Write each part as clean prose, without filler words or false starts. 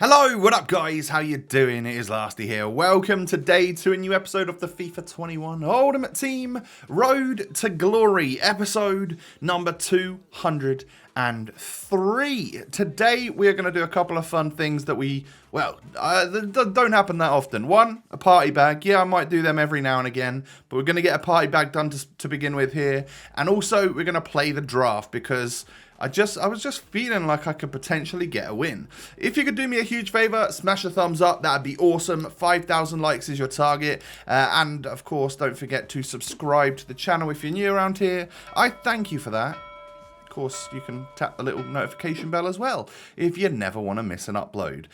Hello, what up guys? How you doing? It is Lasty here. Welcome today to a new episode of the FIFA 21 Ultimate Team Road to Glory, episode number 203. Today we are going to do a couple of fun things that don't happen that often. One, a party bag. Yeah, I might do them every now and again, but we're going to get a party bag done to begin with here. And also we're going to play the draft because I was just feeling like I could potentially get a win. If you could do me a huge favor, smash a thumbs up. That'd be awesome. 5,000 likes is your target. And of course, don't forget to subscribe to the channel if you're new around here. I thank you for that. Of course, you can tap the little notification bell as well if you never want to miss an upload.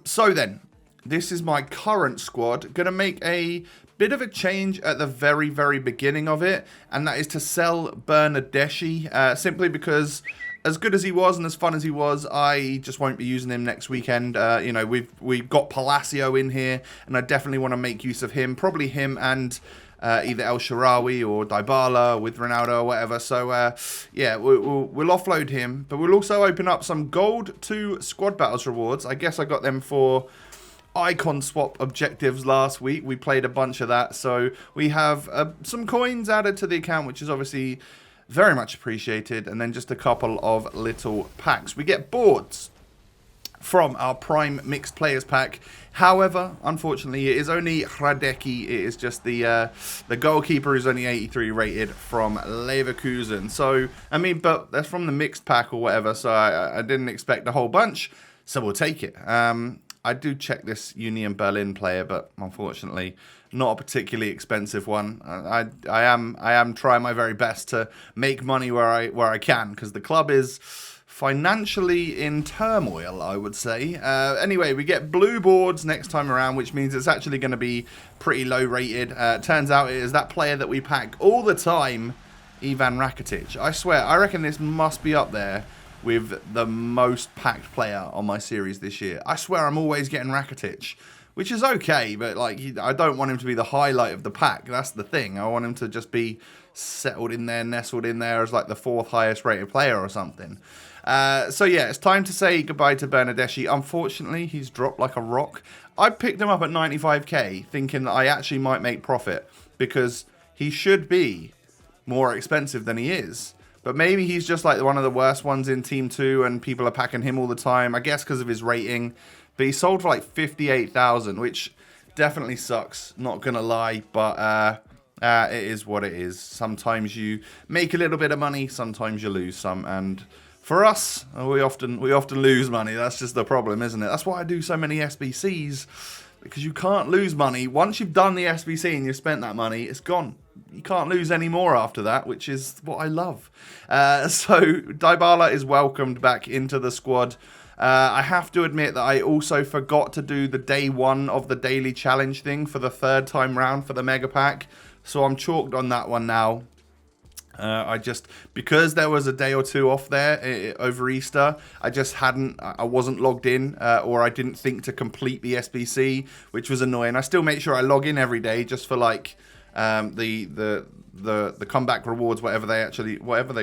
So then, this is my current squad. Going to make a bit of a change at the very, very beginning of it, and that is to sell Bernardeschi, simply because as good as he was and as fun as he was, I just won't be using him next weekend. You know, we've got Palacio in here, and I definitely want to make use of him. Probably him and either El Shaarawy or Dybala with Ronaldo or whatever. So, yeah, we'll offload him, but we'll also open up some Gold 2 Squad Battles rewards. I guess I got them for icon swap objectives last week. We played a bunch of that, so we have some coins added to the account, which is obviously very much appreciated, and then just a couple of little packs. We get boards from our Prime Mixed Players pack. However, unfortunately, it is only Hradecki. It is just the goalkeeper who's only 83 rated from Leverkusen. So, I mean, but that's from the mixed pack or whatever, so I didn't expect a whole bunch, so we'll take it. I do check this Union Berlin player, but unfortunately, not a particularly expensive one. I am trying my very best to make money where I can, because the club is financially in turmoil, I would say. Anyway, we get blue boards next time around, which means it's actually going to be pretty low rated. Turns out it is that player that we pack all the time, Ivan Rakitic. I swear, I reckon this must be up there with the most packed player on my series this year. I swear I'm always getting Rakitic, which is okay, but like I don't want him to be the highlight of the pack. That's the thing. I want him to just be settled in there, nestled in there as like the 4th highest rated player or something. So yeah, it's time to say goodbye to Bernardeschi. Unfortunately, he's dropped like a rock. I picked him up at 95k thinking that I actually might make profit because he should be more expensive than he is. But maybe he's just like one of the worst ones in Team 2 and people are packing him all the time, I guess because of his rating. But he sold for like 58,000, which definitely sucks, not going to lie. But it is what it is. Sometimes you make a little bit of money, sometimes you lose some. And for us, we often lose money. That's just the problem, isn't it? That's why I do so many SBCs, because you can't lose money. Once you've done the SBC and you've spent that money, it's gone. You can't lose any more after that, which is what I love. So Dybala is welcomed back into the squad. I have to admit that I also forgot to do the day 1 of the daily challenge thing for the 3rd time round for the mega pack. So I'm chalked on that one now. Because there was a day or two off there over Easter, I wasn't logged in, or I didn't think to complete the SBC, which was annoying. I still make sure I log in every day just for like the comeback rewards, whatever they're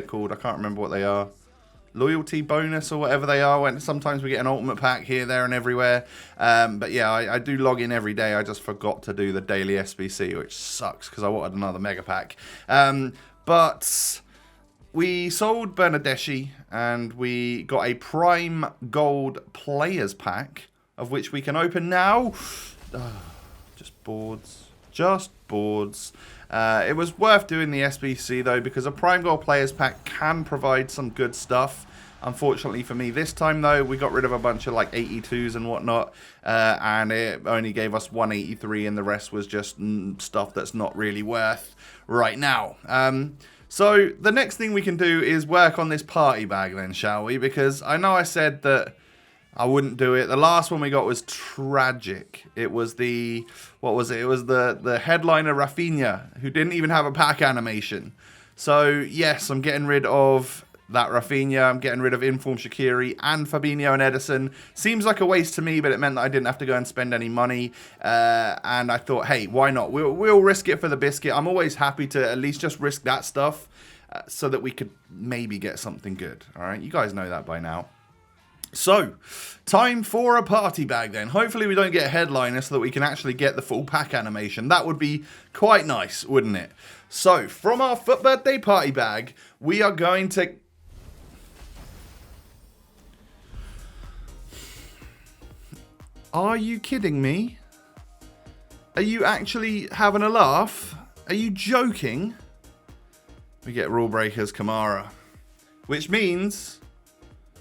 called. I can't remember what they are. Loyalty bonus or whatever they are. When sometimes we get an ultimate pack here, there, and everywhere. But yeah, I do log in every day. I just forgot to do the daily SBC, which sucks because I wanted another mega pack. But we sold Bernardeschi and we got a Prime Gold Players pack, of which we can open now. Just boards. It was worth doing the SBC though, because a Prime Gold Players pack can provide some good stuff. Unfortunately for me this time though, we got rid of a bunch of like 82s and whatnot, and it only gave us 183, and the rest was just stuff that's not really worth right now. So the next thing we can do is work on this party bag then, shall we? Because I know I said that I wouldn't do it. The last one we got was tragic. It was what was it? It was the headliner Rafinha, who didn't even have a pack animation. So yes, I'm getting rid of that Rafinha. I'm getting rid of Inform Shaqiri and Fabinho and Edison. Seems like a waste to me, but it meant that I didn't have to go and spend any money. And I thought, hey, why not? We'll risk it for the biscuit. I'm always happy to at least just risk that stuff so that we could maybe get something good. All right, you guys know that by now. So, time for a party bag then. Hopefully we don't get a headliner so that we can actually get the full pack animation. That would be quite nice, wouldn't it? So, from our FUT birthday party bag, we are going to... Are you kidding me? Are you actually having a laugh? Are you joking? We get Rule Breakers Kamara. Which means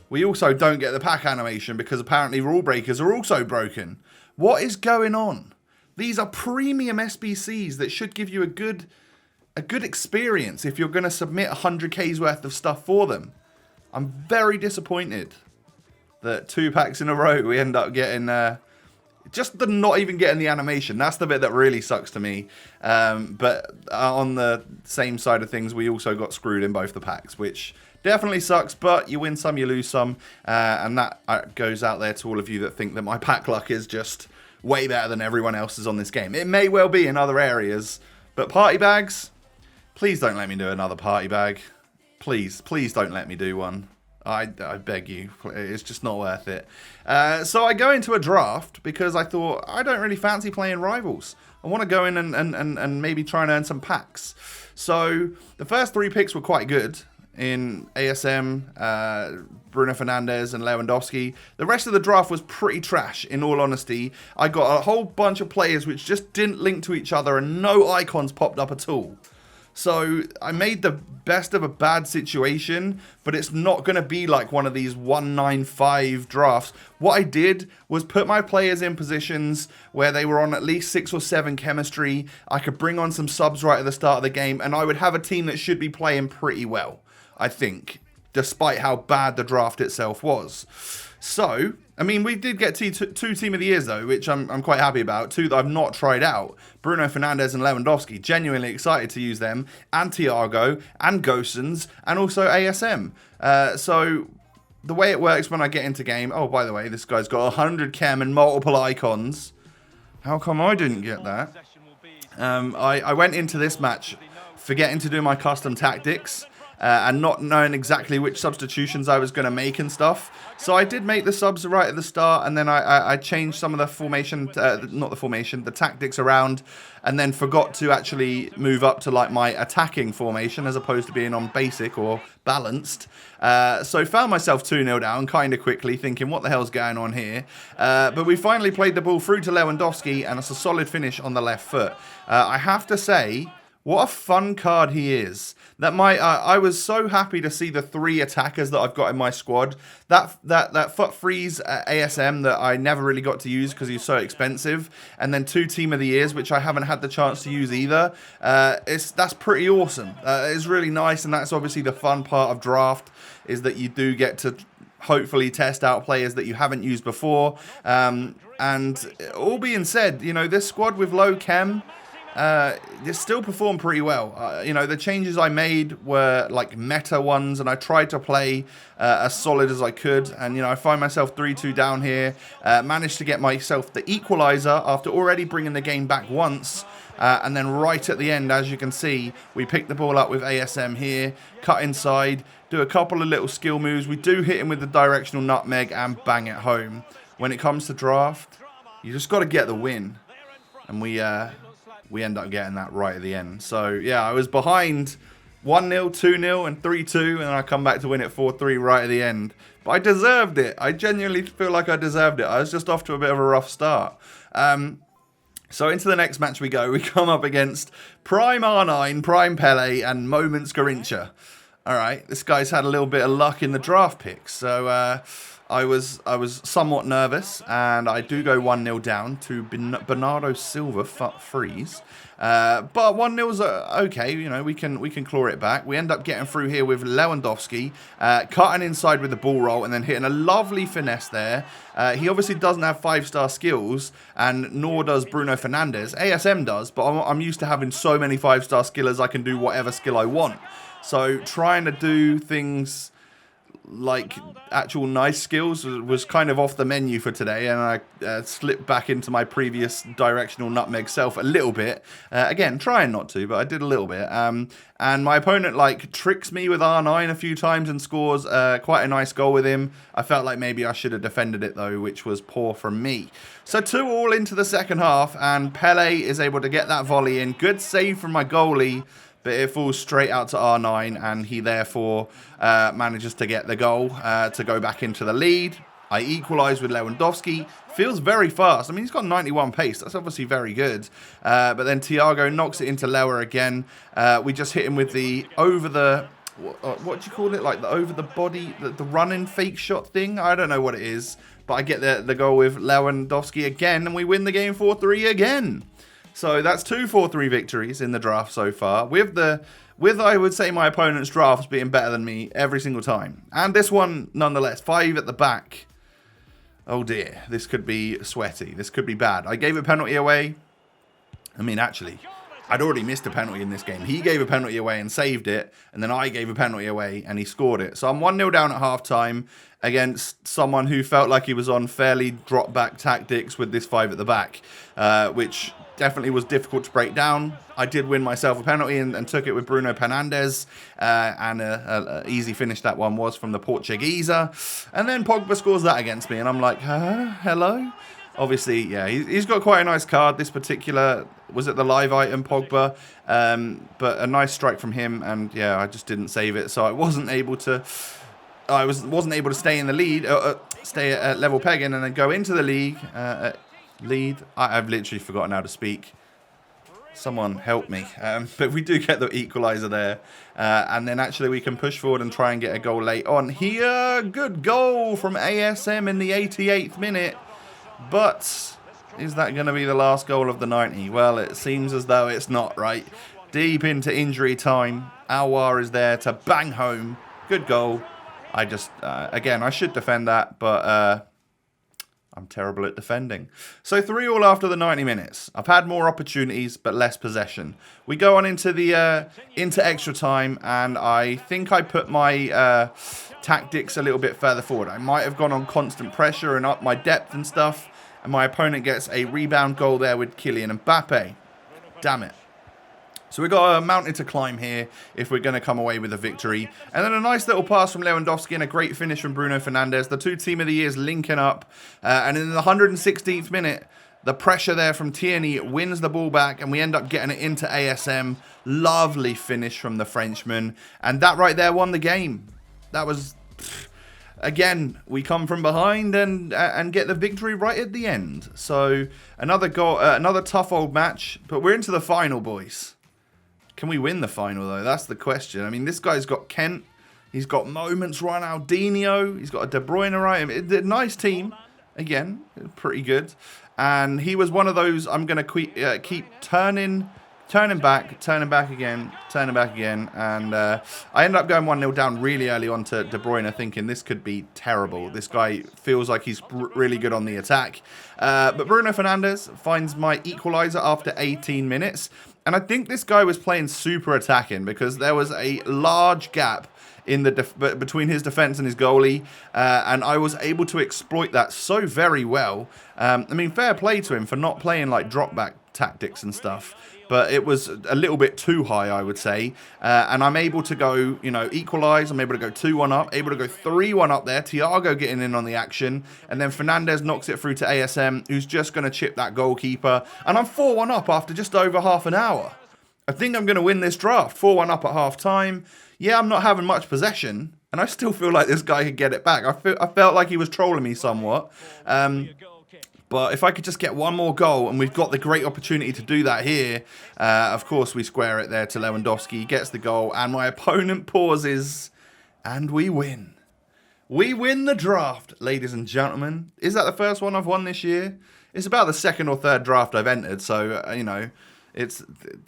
we also don't get the pack animation because apparently Rule Breakers are also broken. What is going on? These are premium SBCs that should give you a good experience if you're going to submit 100k's worth of stuff for them. I'm very disappointed that 2 packs in a row we end up getting... just the not even getting the animation. That's the bit that really sucks to me. But on the same side of things, we also got screwed in both the packs, which definitely sucks. But you win some, you lose some. And that goes out there to all of you that think that my pack luck is just way better than everyone else's on this game. It may well be in other areas. But party bags, please don't let me do another party bag. Please don't let me do one. I beg you, it's just not worth it. So I go into a draft because I thought I don't really fancy playing rivals. I want to go in and maybe try and earn some packs. So the first 3 picks were quite good in ASM, Bruno Fernandes and Lewandowski. The rest of the draft was pretty trash, in all honesty. I got a whole bunch of players which just didn't link to each other and no icons popped up at all. So I made the best of a bad situation, but it's not going to be like one of these 195 drafts. What I did was put my players in positions where they were on at least 6 or 7 chemistry. I could bring on some subs right at the start of the game, and I would have a team that should be playing pretty well, I think, despite how bad the draft itself was. So, I mean, we did get 2 Team of the Years, though, which I'm quite happy about. 2 that I've not tried out. Bruno Fernandes and Lewandowski. Genuinely excited to use them. And Thiago, and Gosens, and also ASM. So, the way it works when I get into game... Oh, by the way, this guy's got 100 chem and multiple icons. How come I didn't get that? I went into this match forgetting to do my custom tactics. And not knowing exactly which substitutions I was going to make and stuff. So I did make the subs right at the start, and then I changed some of the formation, the tactics around, and then forgot to actually move up to like my attacking formation as opposed to being on basic or balanced. So found myself 2-0 down kind of quickly, thinking what the hell's going on here. But we finally played the ball through to Lewandowski, and it's a solid finish on the left foot. I have to say, what a fun card he is. That I was so happy to see the 3 attackers that I've got in my squad. That foot freeze ASM that I never really got to use because he's so expensive, and then 2 Team of the Years which I haven't had the chance to use either. That's pretty awesome. It's really nice, and that's obviously the fun part of draft, is that you do get to hopefully test out players that you haven't used before. And all being said, you know, this squad with low chem, they still performed pretty well. You know, the changes I made were like meta ones, and I tried to play as solid as I could. And, you know, I find myself 3-2 down here. Managed to get myself the equalizer after already bringing the game back once. And then right at the end, as you can see, we pick the ball up with ASM here, cut inside, do a couple of little skill moves. We do hit him with the directional nutmeg and bang it home. When it comes to draft, you just got to get the win. And we end up getting that right at the end. So, yeah, I was behind 1-0, 2-0, and 3-2, and I come back to win it 4-3 right at the end. But I deserved it. I genuinely feel like I deserved it. I was just off to a bit of a rough start. So into the next match we go. We come up against Prime R9, Prime Pele, and Moments Garincha. All right, this guy's had a little bit of luck in the draft picks. So, I was somewhat nervous, and I do go 1-0 down to Bernardo Silva freeze. But 1-0's okay, you know, we can claw it back. We end up getting through here with Lewandowski, cutting inside with the ball roll and then hitting a lovely finesse there. He obviously doesn't have 5-star skills, and nor does Bruno Fernandes. ASM does, but I'm used to having so many 5-star skillers I can do whatever skill I want. So trying to do things like actual nice skills was kind of off the menu for today, and I slipped back into my previous directional nutmeg self a little bit. Again, trying not to, but I did a little bit. And my opponent like tricks me with R9 a few times and scores quite a nice goal with him. I felt like maybe I should have defended it though, which was poor from me. So 2-2 into the second half, and Pele is able to get that volley in. Good save from my goalie, but it falls straight out to R9, and he therefore manages to get the goal to go back into the lead. I equalise with Lewandowski. Feels very fast. I mean, he's got 91 pace. That's obviously very good. But then Thiago knocks it into Lewa again. We just hit him with the over the... What do you call it? Like the over the body, the running fake shot thing? I don't know what it is. But I get the goal with Lewandowski again, and we win the game 4-3 again. So that's 2 4-3 victories in the draft so far, with I would say my opponent's drafts being better than me every single time. And this one, nonetheless, 5 at the back. Oh dear, this could be sweaty. This could be bad. I gave a penalty away. I mean, actually, I'd already missed a penalty in this game. He gave a penalty away and saved it, and then I gave a penalty away and he scored it. So I'm 1-0 down at halftime against someone who felt like he was on fairly drop-back tactics with this 5 at the back, which definitely was difficult to break down. I did win myself a penalty and took it with Bruno Fernandes, and an easy finish that one was from the Portuguesa. And then Pogba scores that against me, and I'm like, hello? Obviously, yeah, he's got quite a nice card. This particular, was it the live item, Pogba? But a nice strike from him, and yeah, I just didn't save it, so I wasn't able to... wasn't able to stay in the lead, stay at level pegging, and then go into the league. Lead. I've literally forgotten how to speak. Someone help me. But we do get the equaliser there. And then actually we can push forward and try and get a goal late on here. Good goal from ASM in the 88th minute. But is that going to be the last goal of the 90? Well, it seems as though it's not, right? Deep into injury time. Alwar is there to bang home. Good goal. I just, again, I should defend that, but... I'm terrible at defending. So 3-3 after the 90 minutes. I've had more opportunities, but less possession. We go on into the into extra time, and I think I put my tactics a little bit further forward. I might have gone on constant pressure and up my depth and stuff, and my opponent gets a rebound goal there with Kylian Mbappe. Damn it. So we've got a mountain to climb here if we're going to come away with a victory. And then a nice little pass from Lewandowski and a great finish from Bruno Fernandes. The 2 Team of the Years linking up. And in the 116th minute, the pressure there from Tierney wins the ball back, and we end up getting it into ASM. Lovely finish from the Frenchman. And that right there won the game. That was... Again, we come from behind and get the victory right at the end. So another goal, another tough old match. But we're into the final, boys. Can we win the final, though? That's the question. I mean, this guy's got Kent. He's got Moments, Ronaldinho. He's got a De Bruyne, right? It's a nice team. Again, pretty good. And he was one of those, I'm going to keep turning back again. And I ended up going 1-0 down really early on to De Bruyne, thinking this could be terrible. This guy feels like he's really good on the attack. But Bruno Fernandes finds my equaliser after 18 minutes. And I think this guy was playing super attacking because there was a large gap in the between his defense and his goalie, and I was able to exploit that so very well. I mean, fair play to him for not playing like drop back tactics and stuff, but it was a little bit too high, I would say. And I'm able to go, equalise. I'm able to go 2-1 up, able to go 3-1 up there. Thiago getting in on the action, and then Fernandes knocks it through to ASM, who's just going to chip that goalkeeper. And I'm 4-1 up after just over half an hour. I think I'm going to win this draft. 4-1 up at half time. Yeah, I'm not having much possession, and I still feel like this guy could get it back. I felt like he was trolling me somewhat. But if I could just get one more goal, and we've got the great opportunity to do that here, of course we square it there to Lewandowski. He gets the goal, and my opponent pauses, and we win. We win the draft, ladies and gentlemen. Is that the first one I've won this year? It's about the second or third draft I've entered, so, it's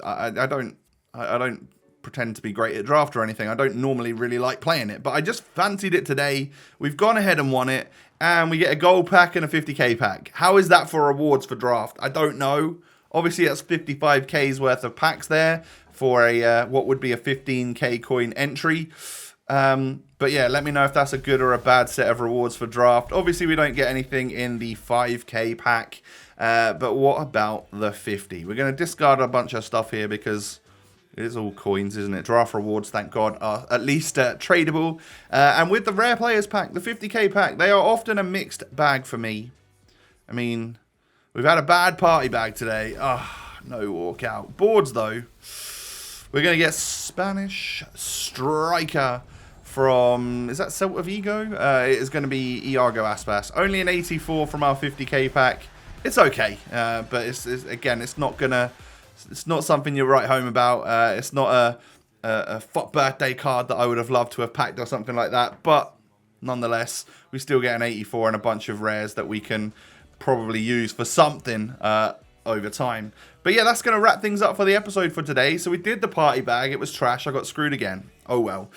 I don't pretend to be great at draft or anything. I don't normally really like playing it, but I just fancied it today. We've gone ahead and won it, and we get a gold pack and a 50k pack. How is that for rewards for draft? I don't know. Obviously, that's 55k's worth of packs there for a what would be a 15k coin entry. But yeah, let me know if that's a good or a bad set of rewards for draft. Obviously, we don't get anything in the 5k pack. But what about the 50? We're going to discard a bunch of stuff here because it is all coins, isn't it? Draft rewards, thank God, are at least tradable. And with the rare players pack, the 50k pack, they are often a mixed bag for me. I mean, we've had a bad party bag today. No walkout. Boards, though. We're going to get Spanish Striker from, is that Celta Vigo? It is going to be Iago Aspas. Only an 84 from our 50k pack. It's okay, but again, it's not something you write home about. It's not a birthday card that I would have loved to have packed or something like that. But nonetheless, we still get an 84 and a bunch of rares that we can probably use for something over time. But yeah, that's going to wrap things up for the episode for today. So we did the party bag. It was trash. I got screwed again. Oh well.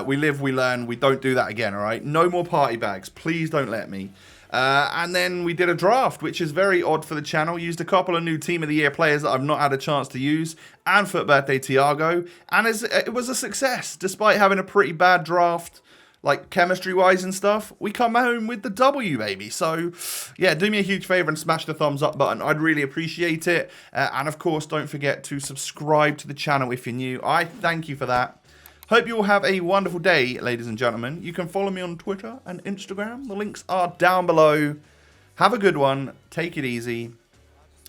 We live, we learn. We don't do that again, all right? No more party bags. Please don't let me. And then we did a draft, which is very odd for the channel. Used a couple of new Team of the Year players that I've not had a chance to use. And for birthday Thiago. And it was a success. Despite having a pretty bad draft, like chemistry-wise and stuff, we come home with the W, baby. So, yeah, do me a huge favor and smash the thumbs up button. I'd really appreciate it. And, of course, don't forget to subscribe to the channel if you're new. I thank you for that. Hope you all have a wonderful day, ladies and gentlemen. You can follow me on Twitter and Instagram. The links are down below. Have a good one. Take it easy.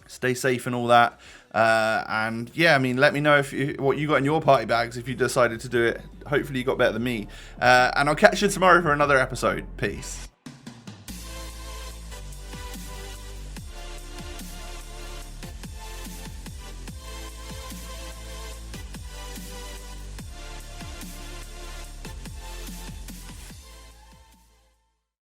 Stay safe and all that. And yeah, I mean, let me know what you got in your party bags if you decided to do it. Hopefully you got better than me. And I'll catch you tomorrow for another episode. Peace.